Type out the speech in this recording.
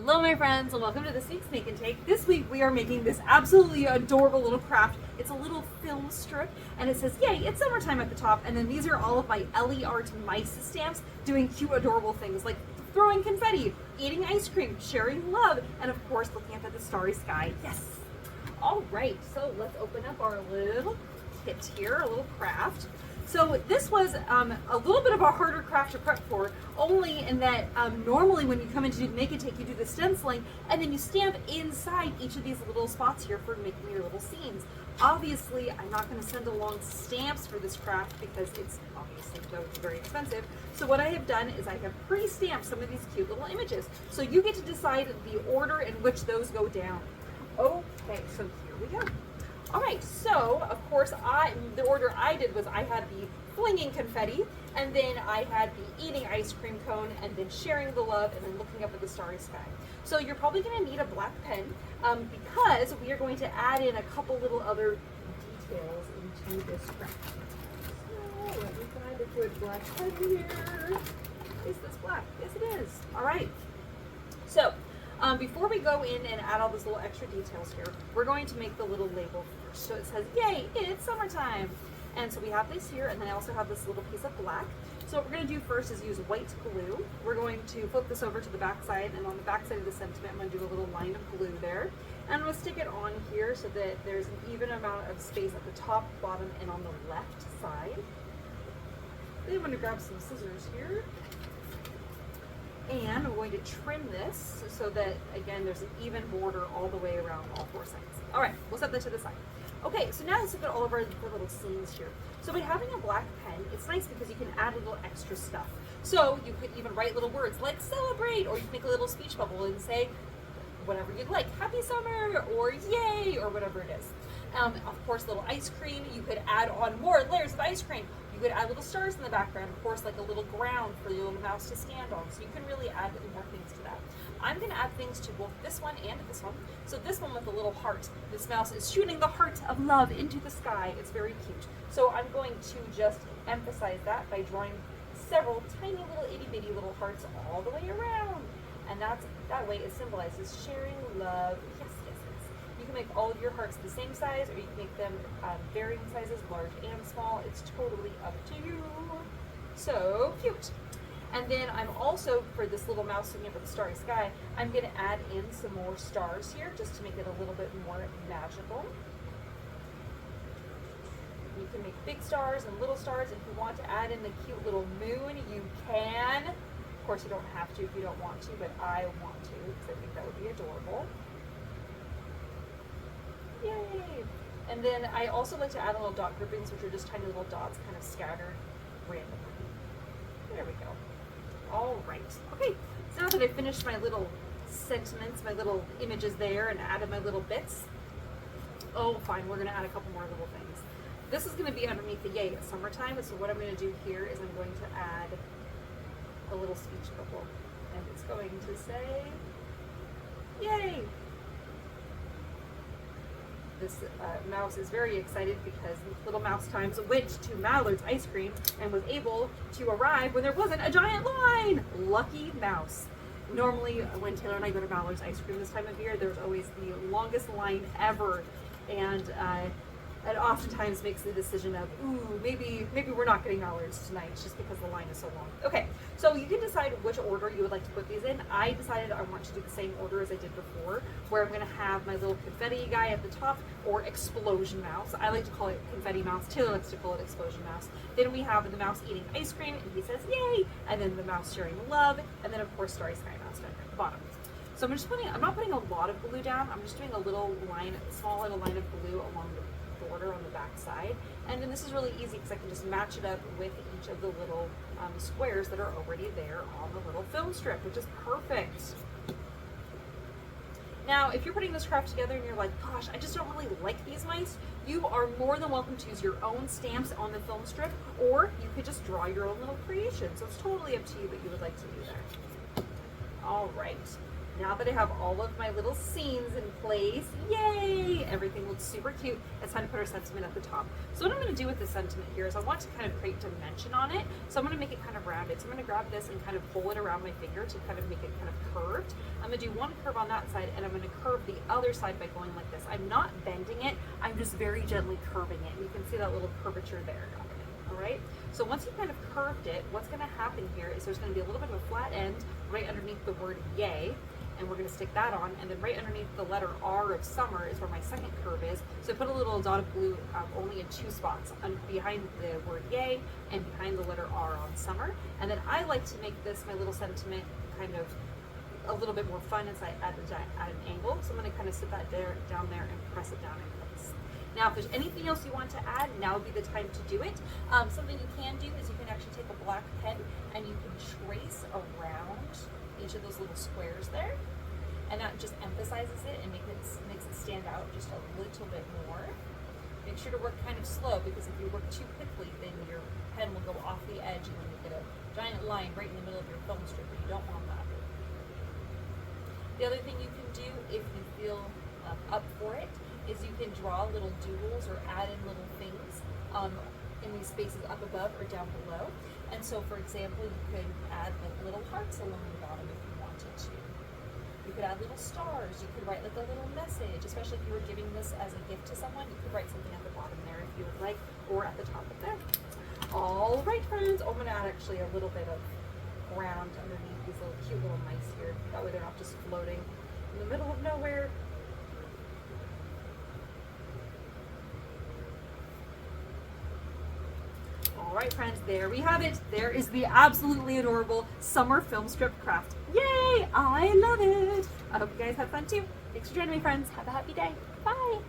Hello my friends and welcome to this week's Make and Take. This week we are making this absolutely adorable little craft. It's a little film strip and it says, yay, it's summertime at the top. And then these are all of my Ellie Art mice stamps doing cute adorable things like throwing confetti, eating ice cream, sharing love, and of course looking up at the starry sky. Yes! Alright, so let's open up our little kit here, a little craft. So this was a little bit of a harder craft to prep for, only in that normally when you come in to do Make and Take, you do the stenciling and then you stamp inside each of these little spots here for making your little scenes. Obviously, I'm not going to send along stamps for this craft because it's obviously very expensive. So what I have done is I have pre-stamped some of these cute little images. So you get to decide the order in which those go down. Okay, so here we go. All right, so of course the order I did was I had the flinging confetti, and then I had the eating ice cream cone, and then sharing the love, and then looking up at the starry sky. So you're probably going to need a black pen because we are going to add in a couple little other details into this craft. So let me find a good black pen here. Is this black? Yes, it is. All right. So before we go in and add all those little extra details here, we're going to make the little label first. So it says, yay, it's summertime. And so we have this here, and then I also have this little piece of black. So what we're going to do first is use white glue. We're going to flip this over to the back side, and on the back side of the sentiment, I'm going to do a little line of glue there. And I'm going to stick it on here so that there's an even amount of space at the top, bottom, and on the left side. Then I'm going to grab some scissors here. And I'm going to trim this so that, again, there's an even border all the way around all four sides. All right, we'll set that to the side. Okay, so now let's look at all of our little scenes here. So by having a black pen, it's nice because you can add a little extra stuff. So you could even write little words like celebrate, or you can make a little speech bubble and say whatever you'd like, happy summer, or yay, or whatever it is. Of course, little ice cream, you could add on more layers of ice cream. You could add little stars in the background, of course, like a little ground for your little mouse to stand on. So you can really add more things to that. I'm going to add things to both this one and this one. So this one with a little heart. This mouse is shooting the heart of love into the sky. It's very cute. So I'm going to just emphasize that by drawing several tiny little itty bitty little hearts all the way around. And that way it symbolizes sharing love. Yes, yes, yes. You can make all of your hearts the same size, or you can make them varying sizes, large and small. It's totally up to you. So cute. And then I'm also, for this little mouse looking up at the starry sky, I'm going to add in some more stars here just to make it a little bit more magical. You can make big stars and little stars. If you want to add in the cute little moon, you can. Of course, you don't have to if you don't want to, but I want to because I think that would be adorable. Yay! And then I also like to add little dot groupings, which are just tiny little dots kind of scattered randomly. There we go. All right. Okay, so now that I've finished my little sentiments, my little images there, and added my little bits, oh, fine, we're going to add a couple more little things. This is going to be underneath the yay, it's summertime, so what I'm going to do here is I'm going to add a little speech bubble, and it's going to say, yay! This mouse is very excited because Little Mouse Times went to Mallard's Ice Cream and was able to arrive when there wasn't a giant line. Lucky mouse. Normally, when Taylor and I go to Mallard's Ice Cream this time of year, there's always the longest line ever, and it oftentimes makes the decision of, ooh, maybe we're not getting Mallard's tonight just because the line is so long. Okay, so you can decide which order you would like to put these in. I decided I want to do the same order as I did before, where I'm going to have my little confetti guy at the top, or explosion mouse. I like to call it confetti mouse. Taylor likes to call it explosion mouse. Then we have the mouse eating ice cream, and he says yay, and then the mouse sharing love, and then of course starry sky mouse down here at the bottom. So I'm not putting a lot of glue down. I'm just doing a little line, small little line of glue along the border on the back side, and then this is really easy because I can just match it up with each of the little squares that are already there on the little film strip, which is perfect. Now, if you're putting this craft together and you're like, gosh, I just don't really like these mice, you are more than welcome to use your own stamps on the film strip, or you could just draw your own little creation. So it's totally up to you what you would like to do there. All right. Now that I have all of my little scenes in place, yay! Everything looks super cute. It's time to put our sentiment at the top. So what I'm going to do with this sentiment here is I want to kind of create dimension on it. So I'm going to make it kind of rounded. So I'm going to grab this and kind of pull it around my finger to kind of make it kind of curved. I'm going to do one curve on that side, and I'm going to curve the other side by going like this. I'm not bending it. I'm just very gently curving it. And you can see that little curvature there. All right. So once you kind of curved it, what's going to happen here is there's going to be a little bit of a flat end right underneath the word yay. And we're going to stick that on, and then right underneath the letter R of summer is where my second curve is. So I put a little dot of blue only in 2 spots, behind the word yay and behind the letter R on summer. And then I like to make this my little sentiment kind of a little bit more fun as I add an angle. So I'm going to kind of sit that down there and press it down in place. Now, if there's anything else you want to add, now would be the time to do it. Something you can do is you can actually take a black pen and you can trace around each of those little squares there, and that just emphasizes it and makes it stand out just a little bit more. Make sure to work kind of slow, because if you work too quickly, then your pen will go off the edge and then you get a giant line right in the middle of your film strip, and you don't want that. The other thing you can do, if you feel up for it, is you can draw little doodles or add in little things in these spaces up above or down below. And so, for example, you could add like little hearts along the bottom if you wanted to. You could add little stars. You could write like a little message, especially if you were giving this as a gift to someone. You could write something at the bottom there if you would like, or at the top of there. All right, friends. I'm going to add actually a little bit of ground underneath these little cute little mice here. That way they're not just floating in the middle of nowhere. All right, friends, there we have it. There is the absolutely adorable summer film strip craft. Yay! I love it. I hope you guys have fun too. Thanks for joining me, friends. Have a happy day. Bye.